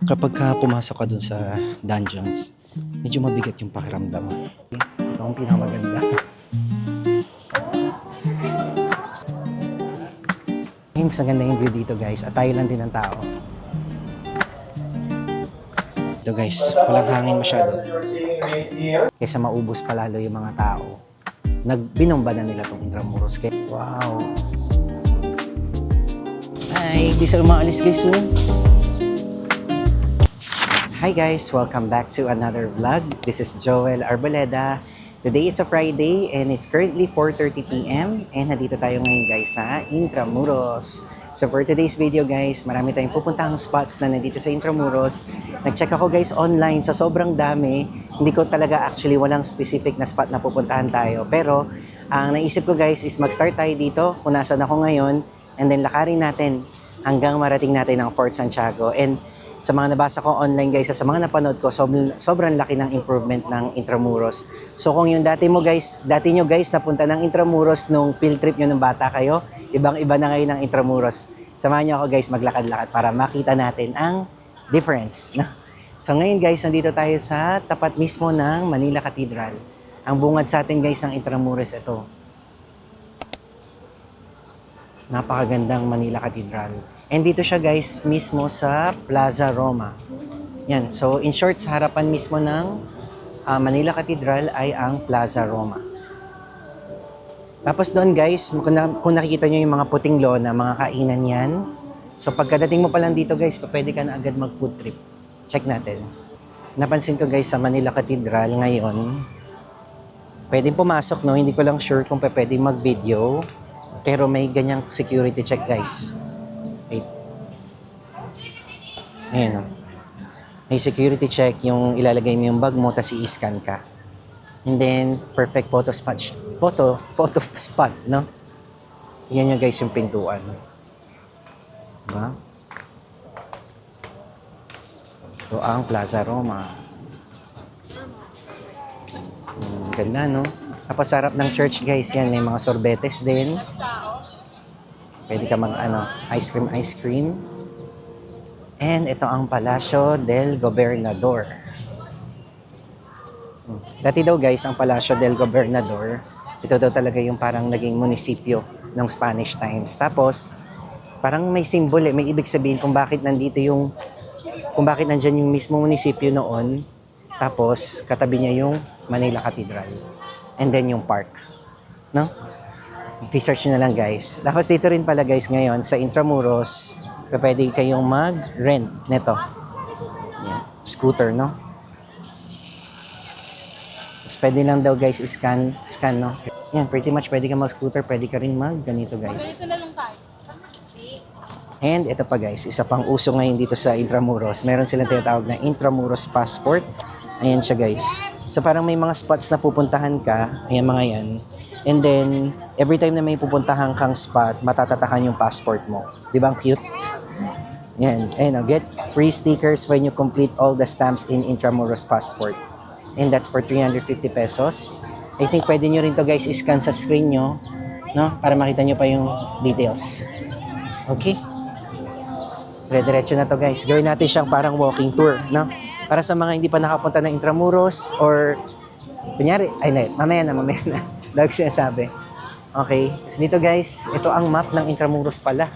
Kapag ka pumasok ka dun sa dungeons, medyo mabigat yung pakiramdam. Ito ang pinakamaganda. Mas maganda yung view dito guys, at tayo lang din ang tao. Ito guys, walang hangin masyado. Kaysa maubos palalo yung mga tao. Nagbinomba na nila itong Intramuros. Wow! Ay, di sila maalis guys soon. Hi guys! Welcome back to another vlog. This is Joel Arboleda. Today is a Friday and it's currently 4:30 PM and nandito tayo ngayon guys sa Intramuros. So for today's video guys, marami tayong pupuntahang spots na nandito sa Intramuros. Nag-check ako guys online sa sobrang dami. Hindi ko talaga actually walang specific na spot na pupuntahan tayo. Pero ang naisip ko guys is mag-start tayo dito kung nasan ako ngayon and then lakarin natin hanggang marating natin ang Fort Santiago. And sa mga nabasa ko online guys, sa mga napanood ko, sobrang laki ng improvement ng Intramuros. So kung yung dati nyo guys napunta ng Intramuros nung field trip nyo ng bata kayo, ibang-iba na ngayon ng Intramuros. Samahan nyo ako guys maglakad-lakad para makita natin ang difference. No? So ngayon guys, nandito tayo sa tapat mismo ng Manila Cathedral. Ang bungad sa atin guys ng Intramuros ito. Napakagandang Manila Cathedral. And dito siya guys, mismo sa Plaza Roma. Yan. So in short, sa harapan mismo ng Manila Cathedral ay ang Plaza Roma. Tapos doon guys, kung nakikita nyo yung mga puting lona, mga kainan yan. So pagkadating mo pa lang dito guys, pwede ka na agad mag food trip. Check natin. Napansin ko guys sa Manila Cathedral ngayon, pwedeng pumasok no, hindi ko lang sure kung pwedeng mag-video. Pero may ganyang security check guys. Wait. Ayan o. May security check yung ilalagay mo yung bag mo tapos i-scan ka. And then, perfect photo spot. Photo spot, no? Yan nyo guys yung pintuan. Diba? Ito ang Plaza Roma. Ganda, no? Tapos sa harap ng church guys, yan, may mga sorbetes din. Pwede ka mag ice cream. And ito ang Palacio del Gobernador. Dati daw guys, ang Palacio del Gobernador, ito daw talaga yung parang naging munisipyo ng Spanish times. Tapos, parang may symbol may ibig sabihin kung bakit nandyan yung mismo munisipyo noon. Tapos, katabi niya yung Manila Cathedral. And then yung park. No? Research nyo na lang guys. Tapos dito rin pala guys ngayon sa Intramuros, pwede kayong mag-rent nito. Yan. Scooter, no? Tapos pwede lang daw guys scan, no? Yan, pretty much pwede ka mag-scooter, pwede ka rin mag-ganito guys. And ito pa guys, isa pang uso ngayon dito sa Intramuros. Meron silang tinatawag na Intramuros Passport. Ayan siya guys. So parang may mga spots na pupuntahan ka, ayan mga yan. And then, every time na may pupuntahan kang spot, matatatakan yung passport mo. Di ba ang cute? Yan. Ayun, get free stickers when you complete all the stamps in Intramuros Passport. And that's for 350 pesos. I think pwede nyo rin to guys scan sa screen nyo, no? Para makita nyo pa yung details. Okay? Dire-diretso na to guys. Gawin natin siyang parang walking tour, no? Para sa mga hindi pa nakapunta ng Intramuros or kunyari, mamaya na. Dahil sinasabi. Okay. Tapos dito guys, ito ang map ng Intramuros pala.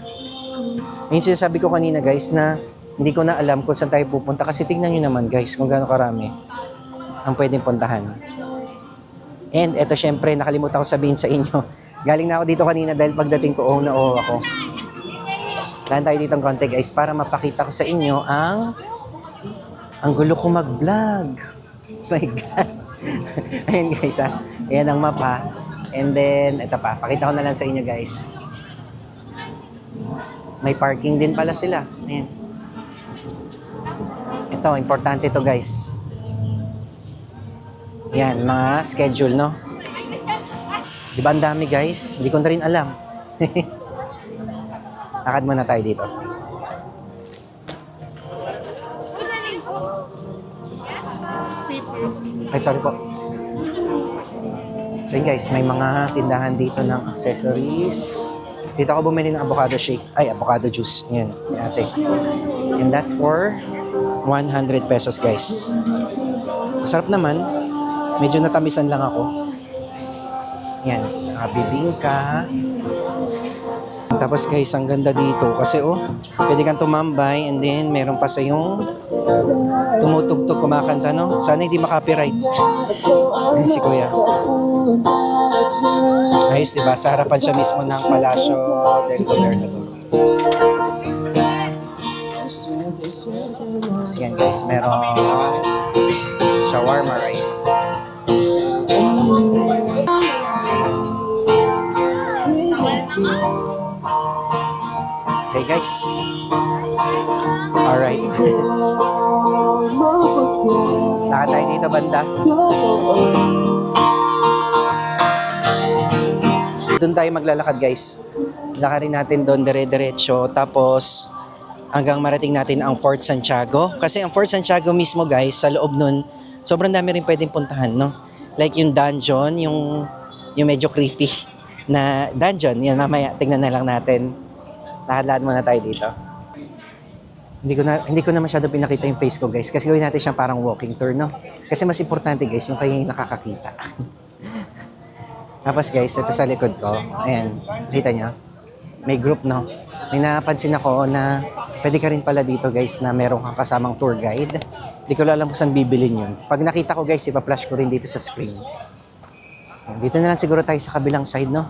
Yung sinasabi ko kanina guys na hindi ko na alam kung saan tayo pupunta kasi tingnan nyo naman guys kung gaano karami ang pwedeng puntahan. And ito syempre, nakalimutan ko sabihin sa inyo. Galing na ako dito kanina dahil pagdating ko, ako. Tahan tayo dito ng konti guys para mapakita ko sa inyo ang gulo ko mag-vlog. My God. Ayan guys ha. Ayan ang map ha. And then, ito pa. Pakita ko na lang sa inyo guys. May parking din pala sila. Ayan. Ito, importante ito guys. Yan, mga schedule no. Diba ang dami guys? Hindi ko na rin alam. Lakad muna tayo dito. Ay, sorry po. So yun guys, may mga tindahan dito ng accessories. Dito ako bumili ng avocado shake. Ay, avocado juice. Yan, ate. And that's for 100 pesos guys. Masarap naman. Medyo natamisan lang ako. Yan, nakabibingka. Tapos guys, ang ganda dito kasi pwede kang tumambay and then meron pa sa yung tumutugtog kumakanta, no? Sana hindi makopyright. Ay, si Kuya. Ayos, diba? Sa harapan siya mismo ng Palacio del Gobernador. So yan guys, merong shawarma rice. Okay guys. Alright. Lakad tayo dito banda. Doon tayo maglalakad guys. Lakarin natin doon dire-diretso. Tapos hanggang marating natin ang Fort Santiago. Kasi ang Fort Santiago mismo guys, sa loob nun, sobrang dami rin pwedeng puntahan, no? Like yung dungeon, yung medyo creepy na dungeon. Yan, mamaya, tignan na lang natin. Lakad-lakad muna tayo dito. Hindi ko na masyado pinakita yung face ko guys. Kasi gawin natin siyang parang walking tour, no? Kasi mas importante guys, yung kayo yung nakakakita. Tapos guys, ito sa likod ko. Ayan, kita nyo? May group, no? May napansin ako na pwede ka rin pala dito guys na meron kang kasamang tour guide. Hindi ko alam kung saan bibilin yun. Pag nakita ko guys, ipa-flash ko rin dito sa screen. Dito na lang siguro tayo sa kabilang side, no?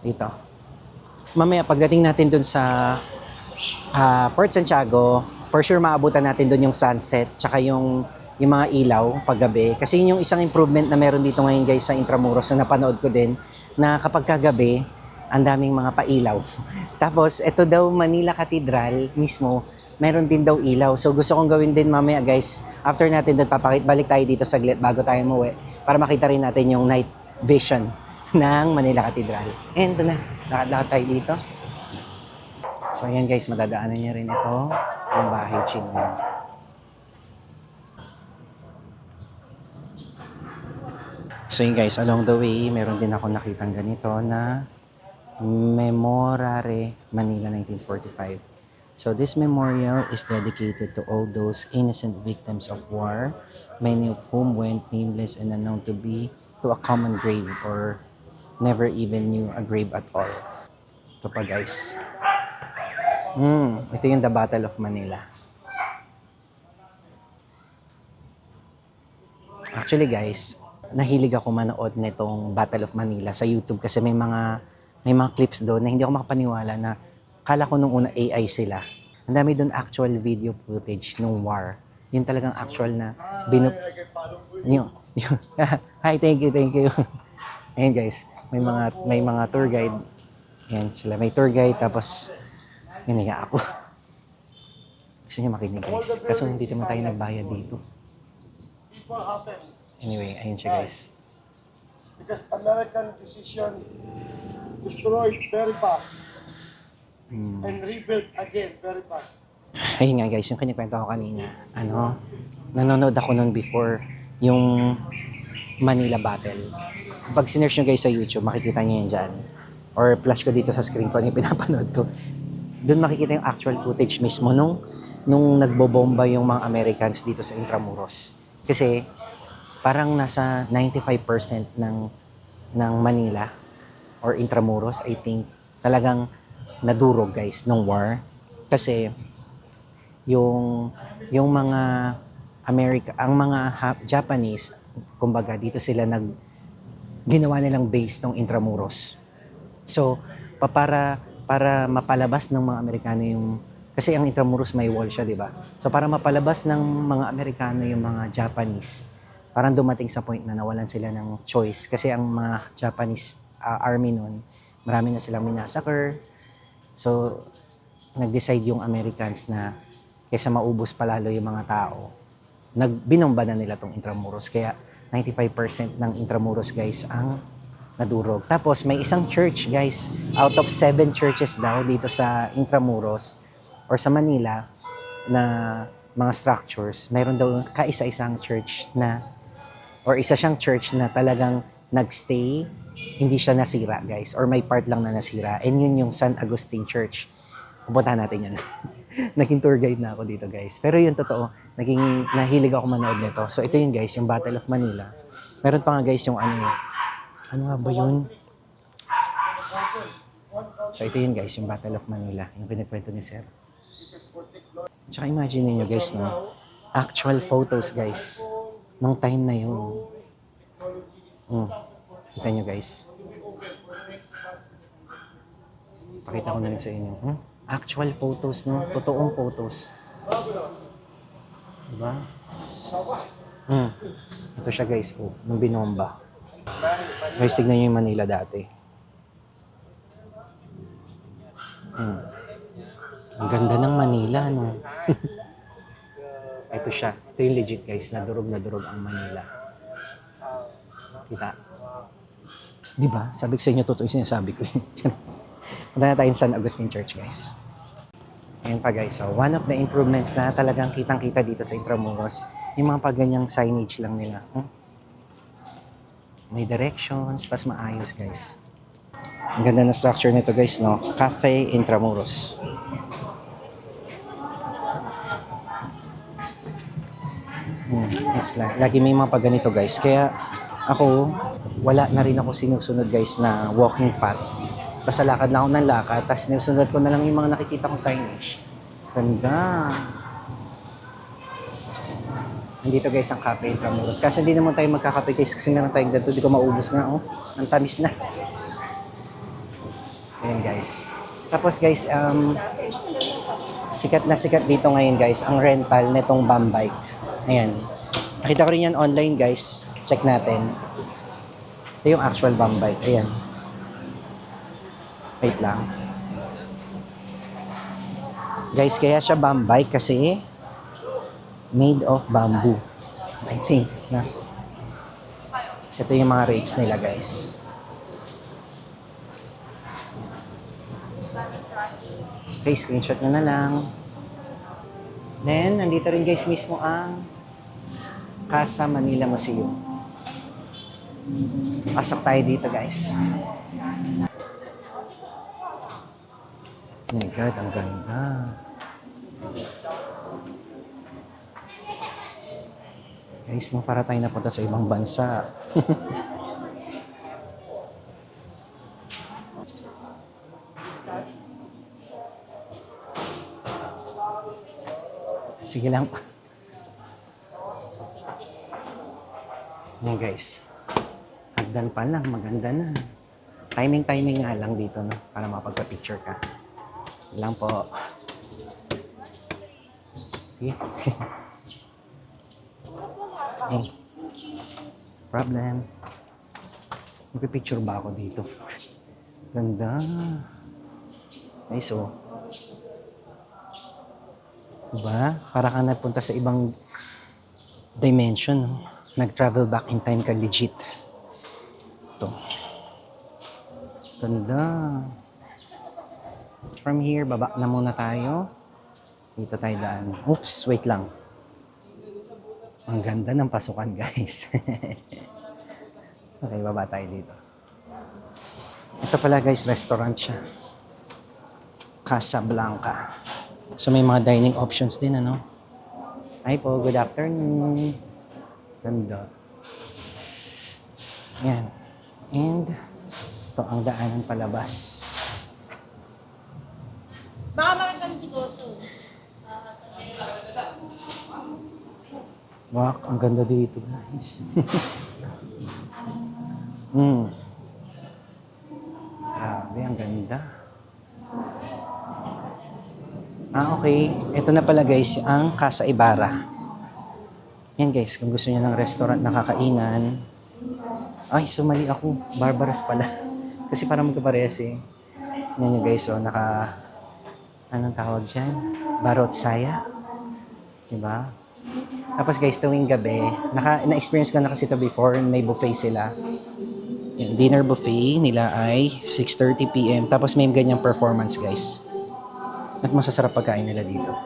Dito. Mamaya pagdating natin dun sa Fort Santiago, for sure maabutan natin dun yung sunset tsaka yung mga ilaw paggabi. Kasi yun yung isang improvement na meron dito ngayon guys sa Intramuros na napanood ko din na kapag kagabi, ang daming mga pailaw. Tapos, ito daw Manila Cathedral mismo, meron din daw ilaw. So, gusto kong gawin din mamaya guys. After natin doon, balik tayo dito saglit bago tayo umuwi para makita rin natin yung night vision ng Manila Cathedral. And ito na, lakad-lakad tayo dito. So, ayan guys, madadaanan niya rin ito, yung bahay Chinoy. So, yun guys, along the way, meron din ako nakitang ganito na Memorare Manila 1945. So this memorial is dedicated to all those innocent victims of war, many of whom went nameless and unknown to a common grave or never even knew a grave at all. Ito pa guys. Ito yung The Battle of Manila. Actually guys, nahilig ako manood nitong Battle of Manila sa YouTube kasi may mga clips doon na hindi ako makapaniwala na kala ko nung una AI sila. Ang dami doon actual video footage nung war. Yun talagang actual na Hi, thank you. Ayan guys, may mga tour guide. Ayan sila, may tour guide tapos hiniga ako. Gusto niyo makinig guys. Kasi hindi naman tayo nagbayad dito. Anyway, ayun siya guys. Because American decision destroyed very fast and rebuilt again very fast. Ayun nga guys, yung kinikwento ko kanina, nanonood ako noon before yung Manila Battle. Kapag sinearch nyo guys sa YouTube, makikita nyo yan dyan. Or flash ko dito sa screen ko, yung pinapanood ko. Doon makikita yung actual footage mismo nung nagbobomba yung mga Americans dito sa Intramuros. Kasi parang nasa 95% ng Manila or Intramuros, I think, talagang nadurog guys nung war. Kasi yung mga ang mga Japanese, kumbaga dito sila ginawa nilang base ng Intramuros. So, para mapalabas ng mga Amerikano kasi ang Intramuros may wall siya, di ba? So, para mapalabas ng mga Amerikano yung mga Japanese, parang dumating sa point na nawalan sila ng choice. Kasi ang mga Japanese army noon, marami na silang minasakar. So, nag-decide yung Americans na kaysa maubos palalo yung mga tao, binomba na nila tong Intramuros. Kaya 95% ng Intramuros guys ang nadurog. Tapos may isang church guys, out of 7 churches daw dito sa Intramuros or sa Manila na mga structures, mayroon daw kaisa-isang church isa siyang church na talagang nagstay, hindi siya nasira guys, or may part lang na nasira, and yun yung San Agustin Church. pupuntahan natin yan. Naging tour guide na ako dito guys. Pero yun totoo, nahilig ako manood nito. So ito yun guys, yung Battle of Manila. Meron pa nga guys yung ano nga ba yun? So ito yun guys, yung Battle of Manila, yung pinagkwento ni Sir. Tsaka imagine niyo guys, no? Actual photos guys, nung time na yun. Kita nyo guys. Pakita ko na rin sa inyo. Actual photos, no? Totoong photos. Diba? Ito siya guys, nung binomba. Guys, tignan nyo yung Manila dati. Ang ganda ng Manila, no? Ito siya. Ito yung legit guys, na durog ang Manila. Kita. Diba? Sabi ko sa inyo, totoo yung sinasabi ko. Punta na tayo sa San Agustin Church, guys. Ayan pa, guys. So, one of the improvements na talagang kitang-kita dito sa Intramuros, yung mga paganyang signage lang nila. May directions, tas maayos, guys. Ang ganda na structure nito, guys, no? Cafe Intramuros. Yes, lagi may mga pagganito, guys. Kaya ako, wala na rin ako sinusunod, guys, na walking path. Basta lakad lang ako ng lakad, tapos sinusunod ko na lang yung mga nakikita kong signage. Ganda. Nandito guys ang Cafe Intramuros. Kasi hindi naman tayo magkakape guys kasi meron tayong ganito. Hindi ko maubos nga, oh. Ang tamis na. Ayan guys. Tapos guys, sikat na sikat dito ngayon guys ang rental netong BAM bike. Ayan. Nakita ko rin yan online guys. Check natin. Ito yung actual BAM bike. Ayan. Wait lang. Guys, kaya siya BAM bike kasi made of bamboo. I think, na. Kasi ito yung mga rates nila, guys. Okay, screenshot nyo na lang. Then, nandito rin guys mismo ang Casa Manila Museum. Pasok tayo dito, guys. Oh my God, ang ganda. Guys, no, para tayo napunta sa ibang bansa. Sige lang. Yan guys. Hagdan pa lang, maganda na. Timing nga lang dito, no? Para mapagpa-picture ka. Lang po. Sige. Problem. Magpipicture ba ako dito? Ganda. Nice, oh. Diba? Para kang nagpunta sa ibang dimension, no? Nag-travel back in time ka legit. Ito. Ganda. From here, baba na muna tayo. Dito tayo daan. Oops, wait lang. Ang ganda ng pasukan, guys. Okay, baba tayo dito. Ito pala, guys, restaurant siya. Casablanca. So, may mga dining options din, ano? Hi po, good afternoon. Ganda. Yan. And, ito ang daanan palabas. Baka makita mo si Goso. Wow, ang ganda dito, guys. Grabe, ang ganda. Okay. Ito na pala, guys, ang Casa Ibarra. Yan, guys, kung gusto niyo ng restaurant na kakainan. Ay, sumali ako. Barbaras pala. Kasi parang magkaparehas eh. Yan yung guys, oh, anong tawag dyan? Barotsaya. Diba? Tapos guys, tuwing gabi, na-experience ko na kasi ito before, may buffet sila. Yung dinner buffet nila ay 6:30 p.m. Tapos may ganyang performance, guys. At masasarap pagkain nila dito.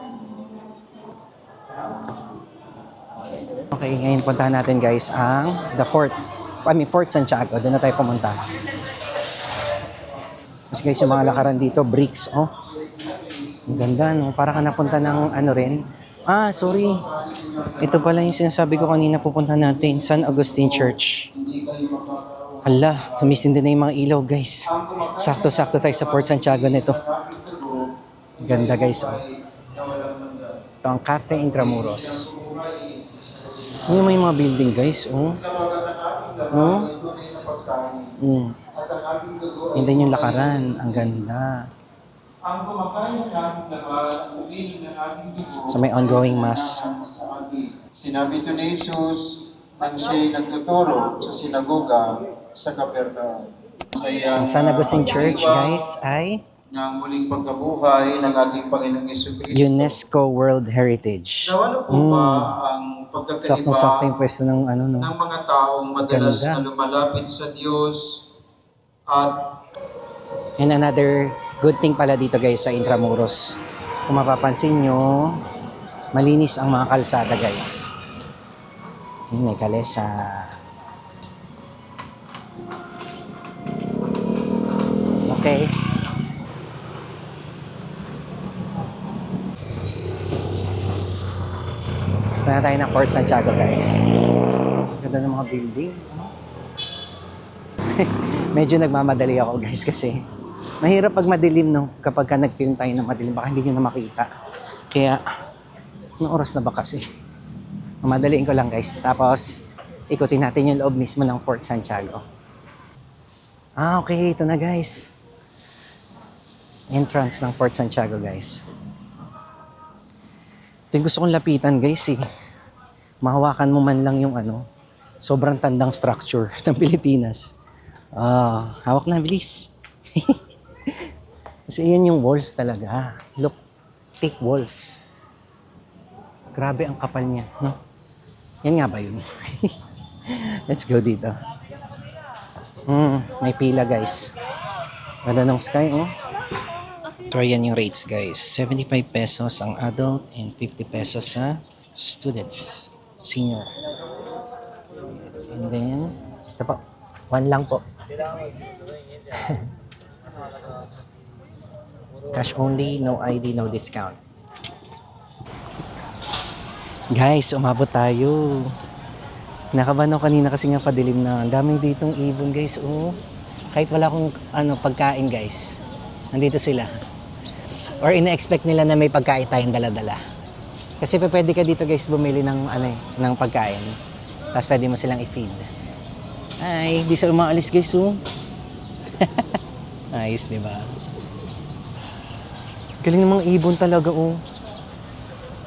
Okay, ngayon puntahan natin, guys, ang Fort Santiago. Doon na tayo pumunta. Mas guys, yung mga lakaran dito, bricks, oh. Ang ganda, no? Para ka napunta ng ano rin. Ah, sorry. Ito pala yung sinasabi ko kanina pupunta natin. San Agustin Church. Hala, sumisindi na yung mga ilaw, guys. Sakto-sakto tayo sa Port Santiago nito. Ganda, guys. Oh. Ito ang Cafe Intramuros. Ano may mga building, guys. Oh. No? And then yung lakaran. Ang ganda. Ang kumakain namin naman, umiinom ng ating dugo. So may ongoing mass. Sinabi ito ni Jesus nang siya'y nagtuturo sa sinagoga sa Capernaum. Ang San Agustin Church, guys, ay ng muling pagkabuhay ng ating Panginoong Jesucristo. UNESCO World Heritage. Nawala po ba ang pagkakaiba Saktong-sakto yung pwesto ng ano, no? ng mga taong madalas Ganda. na lumalapit sa Diyos at And another good thing pala dito, guys, sa Intramuros. Kung mapapansin nyo, malinis ang mga kalsada, guys. May kalesa. Okay. Ito na tayo ng Port Santiago, guys. Ganda ng mga building. Medyo nagmamadali ako, guys, kasi mahirap pag madilim, no? Kapag ka nag-film tayo ng madilim, baka hindi nyo na makita. Kaya, anong oras na ba kasi? Mamadaliin ko lang, guys. Tapos, ikutin natin yung loob mismo ng Port Santiago. Ah, okay. Ito na, guys. Entrance ng Port Santiago, guys. Ito yung gusto kong lapitan, guys, eh. Mahawakan mo man lang yung ano, sobrang tandang structure ng Pilipinas. Ah, hawak na, bilis. Kasi yan yung walls talaga. Look, thick walls. Grabe ang kapal niya, no? Yan nga ba yun? Let's go dito. May pila, guys. Ganda ng sky, oh. So, yan yung rates, guys. 75 pesos ang adult and 50 pesos sa students, senior. And then, ito po, 1 lang po. Cash only, no ID, no discount. Guys, umabot tayo. Nakabahan ako kanina kasi nga padilim na. Ang daming ditong ibon, guys. Oh. Kahit wala akong pagkain, guys. Nandito sila. Or ina-expect nila na may pagkain tayong dala-dala. Kasi pwede ka dito, guys, bumili ng, ng pagkain. Tapos pwede mo silang i-feed. Ay, di sila umaalis, guys. Oh. Ayos, di ba? Galing ng mga ibon talaga, oh.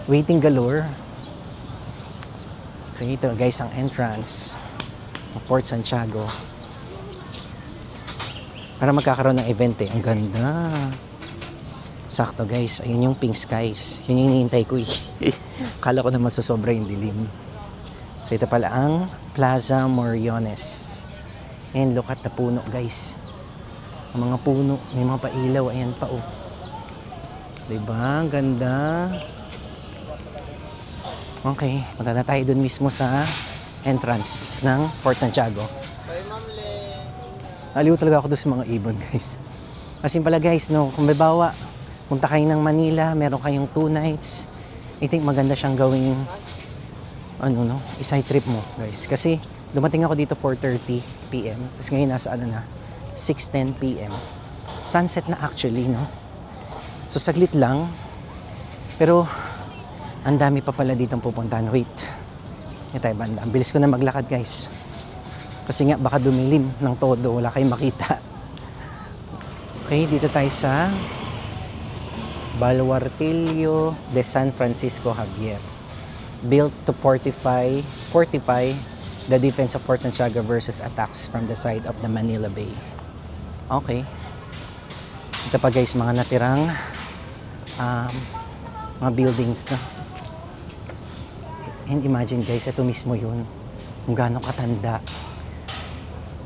Waiting galore. Okay, ito, guys, ang entrance ng Port Santiago. Para magkakaroon ng event, eh. Ang ganda. Sakto, guys. Ayun yung pink skies. Yun yung hinihintay ko, eh. Kala ko naman susobra yung dilim. So, ito pala ang Plaza Moriones. And look at the puno, guys. Ang mga puno, may mga pailaw. Ayan pa, oh. Diba? Ang ganda. Okay, punta na tayo dun mismo sa entrance ng Port Santiago. Aliw talaga ako doon sa mga ibon, guys. Kasi pala, guys, no, kung babawa, punta kayo ng Manila, meron kayong 2 nights, I think maganda siyang gawing isang trip mo, guys. Kasi dumating ako dito 4:30 PM, tapos ngayon nasa 6:10 PM. Sunset na actually, no? So saglit lang, pero ang dami pa pala ditong pupuntahan. Wait, hindi tayo banda. Ang bilis ko na maglakad, guys. Kasi nga baka dumilim ng todo, wala kayong makita. Okay, dito tayo sa Baluartillo de San Francisco Javier. Built to fortify the defense of Port Santiago versus attacks from the side of the Manila Bay. Okay. Ito pa, guys, mga natirang mga buildings na. And imagine, guys, ito mismo yun. Kung gaano katanda.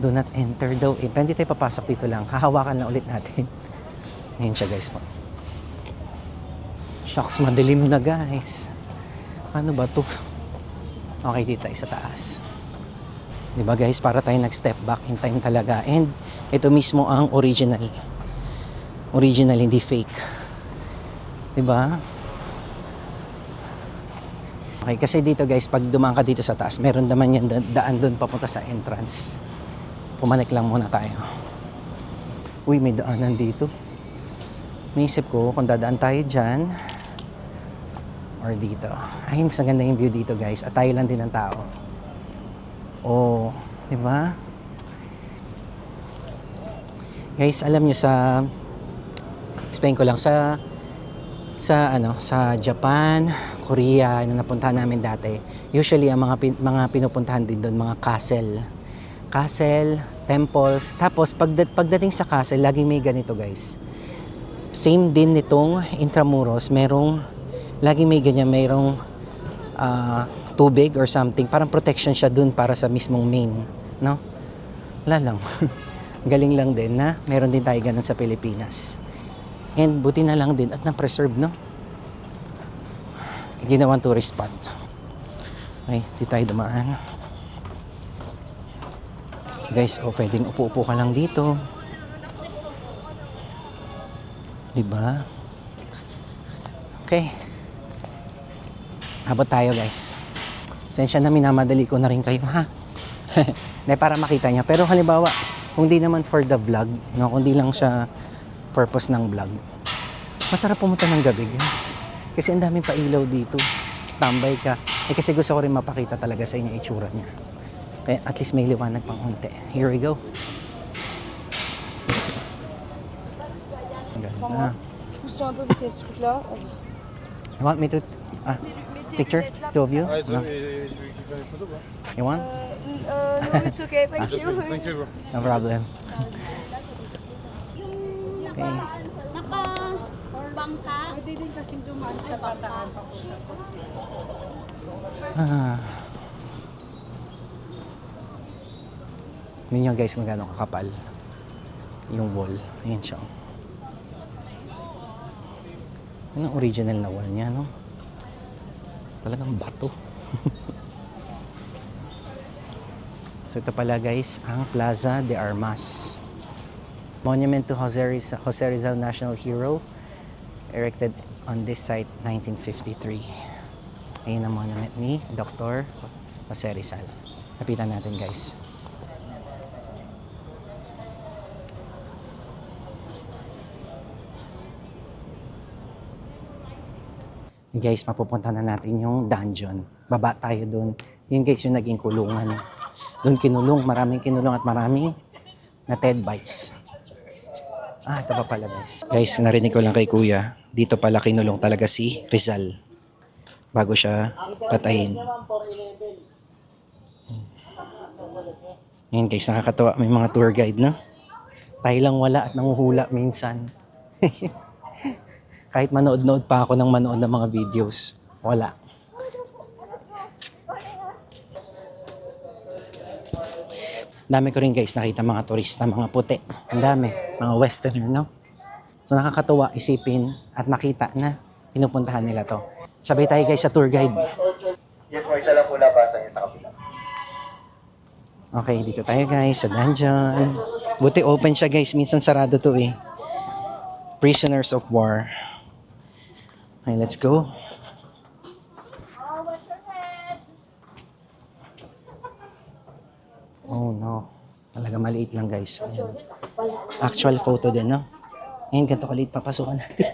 Do not enter daw. Hindi tayo papasok dito lang. Hahawakan na ulit natin. Ngayon siya, guys. Shucks, madilim na, guys. Ano ba to? Okay, dito tayo sa taas. Diba, guys? Para tayo nag-step back in time talaga. And ito mismo ang original. Original, hindi fake. Diba? Okay, kasi dito guys, pag dumaan ka dito sa taas, meron naman yan daan doon papunta sa entrance. Pumanik lang muna tayo. Uy, may daanan dito. Naisip ko kung dadaan tayo dyan or dito. Ay, mas maganda yung view dito guys. At tayo lang din ng tao. Oh, di ba? Guys, alam nyo explain ko lang sa Japan, Korea, nung napuntahan namin dati, usually ang mga pinupuntahan din doon, mga castle, temples. Tapos pagdating sa castle, laging may ganito guys. Same din nitong Intramuros, laging may ganyan, mayroong tubig or something, parang protection siya doon para sa mismong main, no? Wala lang. Galing lang din na meron din tayo ganun sa Pilipinas. And buti na lang din at na-preserve, no? Ginawang tourist spot. Okay, di tayo dumaan. Guys, pwedeng upo-upo ka lang dito. Diba? Okay. Abot tayo guys. Sensya na, minamadali ko na rin kayo, ha? Para makita niya. Pero halimbawa, kung di naman for the vlog, no? Kung di lang siya purpose ng vlog, masarap pumunta ng gabi guys. Kasi ang daming pailaw dito. Tambay ka. Kasi gusto ko rin mapakita talaga sa inyo itsura niya. Kaya at least may liwanag pang unti. Here we go. Ganda. Pousse-toi un peu parce qu'il y a ce truc-là. Vas-y. You want me to... picture? Two of you? Ouais, No? et tu veux qu'il fasse une photo quoi? You want? No, it's okay. Thank you. Thank you bro. No problem. Okay. Bangka. Pwede din kasing dumaan sa bataan. Hindi nyo guys kung gano'ng kakapal yung wall. Ayan siya. Yan ang original na wall niya, no? Talagang bato. So ito pala guys, ang Plaza de Armas. Monument to Jose Rizal National Hero, erected on this site 1953. Ayun ang monument ni Dr. Jose Rizal. Lapitan natin guys. Guys, mapupunta na natin yung dungeon. Baba tayo doon. Yun guys, yung naging kulungan. Doon kinulong, maraming kinulong at maraming na TED bites. Ito pa pala guys. Guys, narinig ko lang kay kuya, dito pala kinulong talaga si Rizal bago siya patayin. Ngayon guys, nakakatawa. May mga tour guide, no? Tayo lang wala at nanguhula minsan. Kahit manood-nood pa ako ng manood ng mga videos, wala. Dami ko rin guys nakita mga turista, mga puti. Ang dami, mga westerner, no? So nakakatuwa isipin at makita na pinupuntahan nila to. Sabay tayo guys sa tour guide. Yes, mo isa lang po labasan yun sa kapila. Okay, dito tayo guys sa dungeon. Buti open siya guys, minsan sarado to eh. Prisoners of War. Okay, let's go. Oh no. Talaga maliit lang guys. Ayan. Actual photo din, no? Ngayon, ganito kaliit papasukan natin.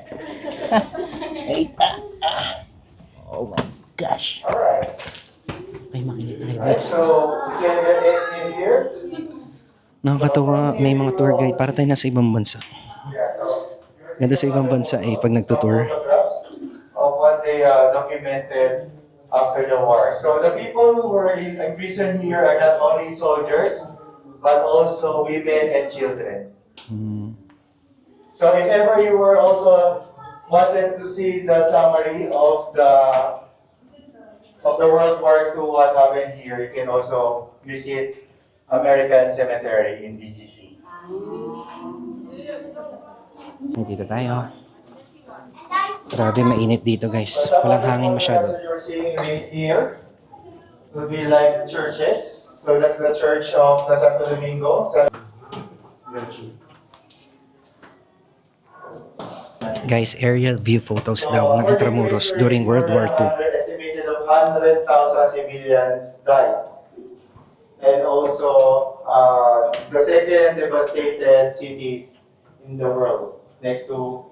Wait. Oh my gosh. Ay, makinig tayo guys. So, we can get in here. Nakakatawa, may mga tour guide para tayo nasa ibang bansa. Ganda sa ibang bansa eh, pag nagtutour. Of what they documented after the war. So the people who were in prison here are not only soldiers, but also women and children. So if ever you were also wanted to see the summary of the World War II, what happened here, you can also visit American Cemetery in BGC. Dito tayo. Grabe, mainit dito guys. Walang hangin masyado. That you're seeing right here will be like churches. So that's the church of the Santo Domingo. Guys, aerial view photos daw ng Intramuros during World War II. Estimated of 100,000 civilians died. And also, the second devastated cities in the world, next to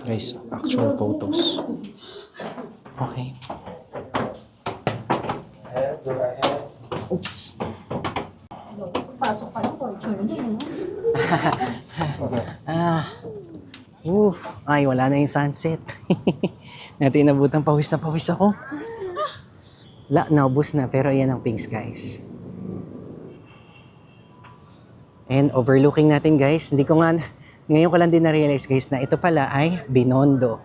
Guys, actual photos. Okay. Go ahead. Oops. Pasok pa lang po, tsura din, no? Ay, wala na yung sunset. Natin inabutan, pawis na pawis ako. Naubos na, pero ayan ang pinks, guys. And overlooking natin, guys, ngayon ko lang din na-realize, guys, na ito pala ay Binondo.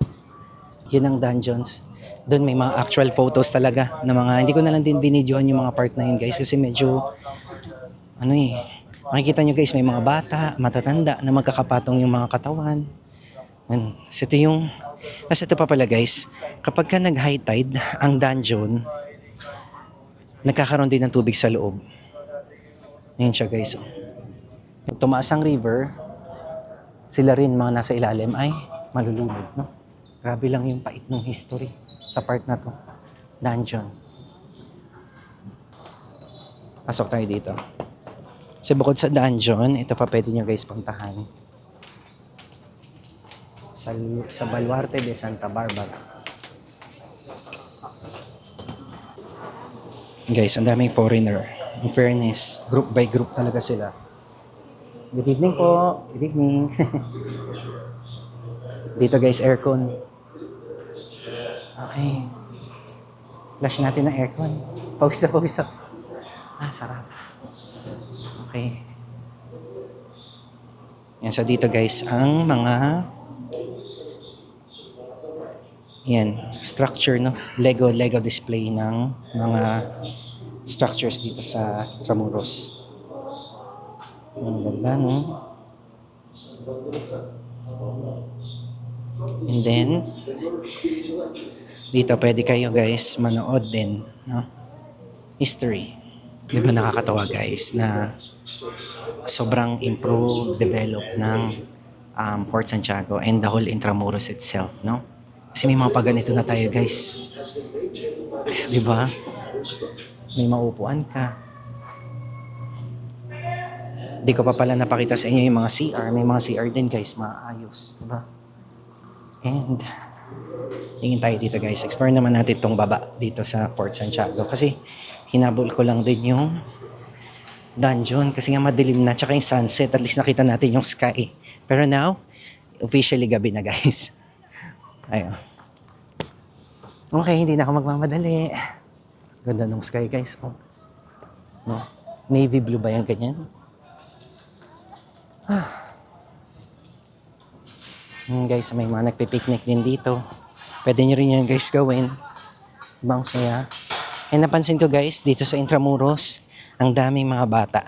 Yun ang dungeons. Doon may mga actual photos talaga na mga, hindi ko na lang din binidyohan yung mga part na yun, guys, kasi medyo, makikita nyo, guys, may mga bata, matatanda, na magkakapatong yung mga katawan. Kasi ito pa pala, guys, kapag ka nag-high tide, ang dungeon, nagkakaroon din ng tubig sa loob. Ayan siya, guys. Pag tumaas ang river, sila rin mga nasa ilalim ay malulunod, no? Grabe lang yung pait ng history sa part na to. Dungeon. Pasok tayo dito. Kasi bukod sa dungeon, ito pa pwede nyo, guys, puntahan. Sa Baluarte de Santa Barbara. Guys, ang daming foreigner. In fairness, group by group talaga sila. Good evening po. Good evening. Dito, guys, aircon. Okay. Flash natin ng aircon. Pawis na pawis ako. Sarap. Okay. Yan, so dito, guys, ang mga structure, no? Lego display ng mga structures dito sa Intramuros. Ang ganda, no? And then, dito pwede kayo, guys, manood din, no? History. Di ba nakakatawa, guys, na sobrang improve, develop ng Fort Santiago and the whole Intramuros itself, no? Kasi may mga paganito na tayo, guys. Di ba? May maupuan ka. Di ko pa pala napakita sa inyo yung mga CR. May mga CR din, guys, maayos, di ba? And tingin tayo dito, guys. Explore naman natin itong baba dito sa Fort Santiago. Kasi hinabol ko lang din yung dungeon. Kasi nga madilim na. Tsaka yung sunset. At least nakita natin yung sky. Pero now, officially gabi na, guys. Ayun. Okay, hindi na ako magmamadali. Ganda ng sky, guys. Oh. No? Navy blue ba yan, ganyan? Guys, may mga nagpipiknik din dito. Pwede nyo rin yan, guys, gawin. Ibang saya. And napansin ko, guys, dito sa Intramuros, ang daming mga bata.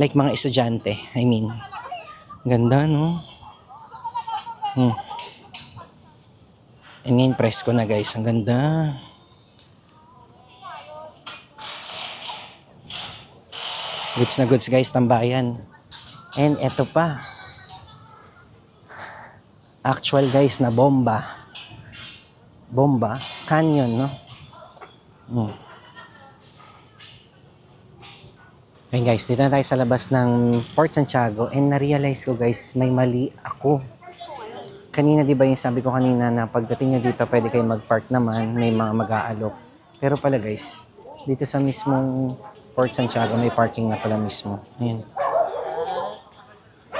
Like mga estudyante, I mean. Ganda, no? And ngayon, presko na, guys. Ang ganda. Goods na goods, guys, tambayan. And eto pa. Actual, guys, na bomba. Bomba. Canyon, no? Okay, guys, dito na tayo sa labas ng Fort Santiago. And na-realize ko, guys, may mali ako. Kanina, di ba yung sabi ko kanina na pagdating nyo dito, pwede kayo mag-park naman. May mga mag-aalok. Pero pala, guys, dito sa mismong Fort Santiago, may parking na pala mismo. Ayan.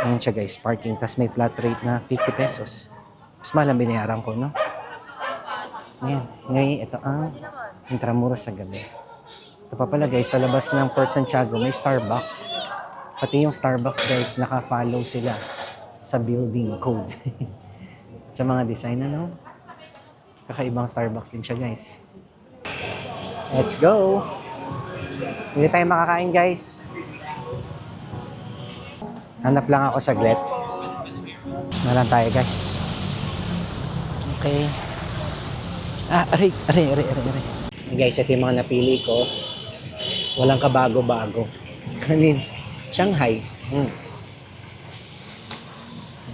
Ayan siya, guys, parking. Tapos may flat rate na 50 pesos. Mas mahal ang binayaran ko, no? Ayan. Ngayon, ito ang Intramuros sa gabi. Ito pa pala, guys, sa labas ng Fort Santiago, may Starbucks. Pati yung Starbucks, guys, naka-follow sila sa building code. Sa mga design, ano? Kakaibang Starbucks din siya, guys. Let's go! Hindi tayo makakain, guys. Hanap lang ako saglit. Nalang tayo, guys. Okay. Aray. Guys, ito yung mga napili ko. Walang kabago-bago. I mean, Shanghai.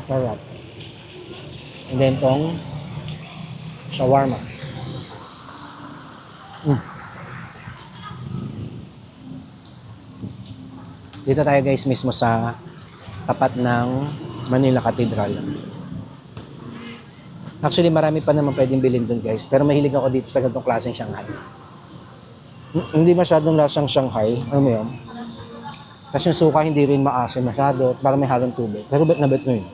Sarap. And then tong shawarma. Dito tayo guys mismo sa tapat ng Manila Cathedral. Actually, marami pa naman pwedeng bilhin dun guys. Pero mahilig ako dito sa ganitong klaseng Shanghai. Hindi masyadong lasang Shanghai. Ano mo yun? Kasi yung suka hindi rin maasim masyado. Parang may halong tubig. Pero bet na bet mo yun.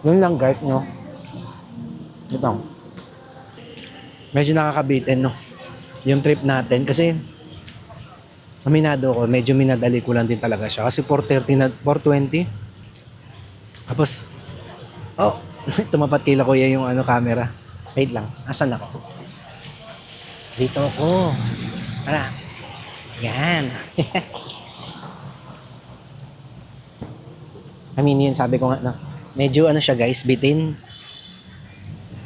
Yun lang guys, no? Ito. Medyo nakakabitin, no? Yung trip natin. Kasi, aminado ko, medyo minadali ko lang din talaga siya. Kasi 4:20. Tapos, oh, tumapat kila kuya yung camera. Wait lang, asan ako? Dito ako. Tara. Yan. I mean, yun, sabi ko nga, no? Medyo siya guys, bitin.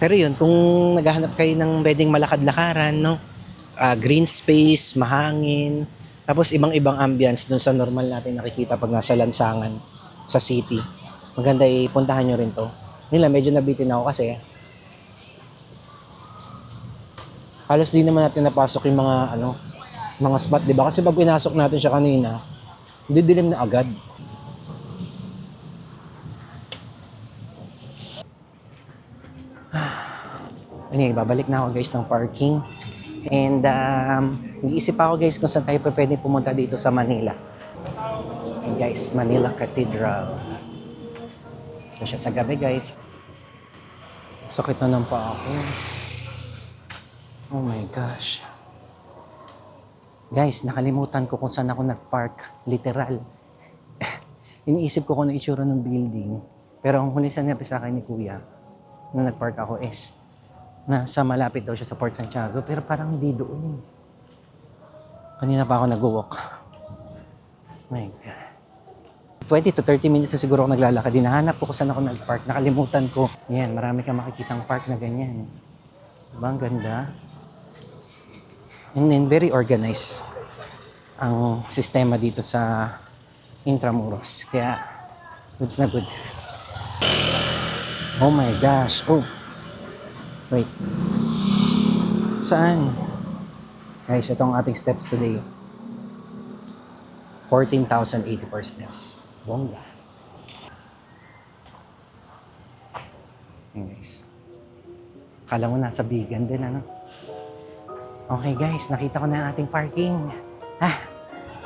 Pero yun, kung naghahanap kayo ng pwedeng malakad-lakaran, no? Green space, mahangin, tapos ibang-ibang ambience dun sa normal natin nakikita pag nasa lansangan sa city. Maganda puntahan nyo rin to. Nila, medyo nabitin ako kasi halos di naman natin napasok yung mga spot, di ba? Kasi pag pinasok natin siya kanina, didilim na agad. Anyway, babalik na ako guys ng parking. And nag-iisip ako guys kung saan tayo pwede pumunta dito sa Manila. And guys, Manila Cathedral. Ito siya sa gabi guys. Sakit na ng paa ako. Oh my gosh. Guys, nakalimutan ko kung saan ako nag-park. Literal. Iniisip ko kung ano itsura ng building. Pero ang huli sinabi sa akin ni Kuya, nung nag-park ako is, nasa malapit daw siya sa Port Santiago, pero parang hindi doon. Kanina pa ako nag-walk. My God. 20 to 30 minutes na siguro ako naglalakad. Hinahanap ko kung saan ako nag-park. Nakalimutan ko. Yan, marami kang makikitang park na ganyan. Diba? Ang ganda. And then, very organized ang sistema dito sa Intramuros. Kaya, goods na goods. Oh my gosh. Oh. Wait. Saan? Guys, ito ang ating steps today. 14,084 steps. Bongga. Ayan guys. Akala mo nasa Bigan din, ano? Okay guys, nakita ko na ang ating parking.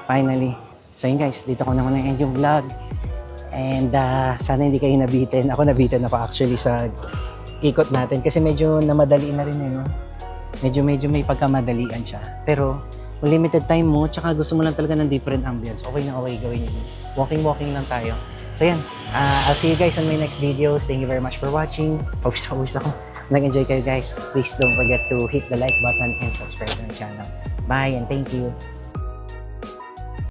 Finally. So yun guys, dito ko naman na-end yung vlog. And sana hindi kayo nabitin. Ako nabitin ako actually sa ikot natin kasi medyo namadali na rin no? Medyo may pagkamadalian siya. Pero kung limited time mo, tsaka gusto mo lang talaga ng different ambience, okay na okay gawin yun. Walking lang tayo. So yan, I'll see you guys on my next videos. Thank you very much for watching. Pawis ako. Nag-enjoy kayo guys. Please don't forget to hit the like button and subscribe to my channel. Bye and thank you.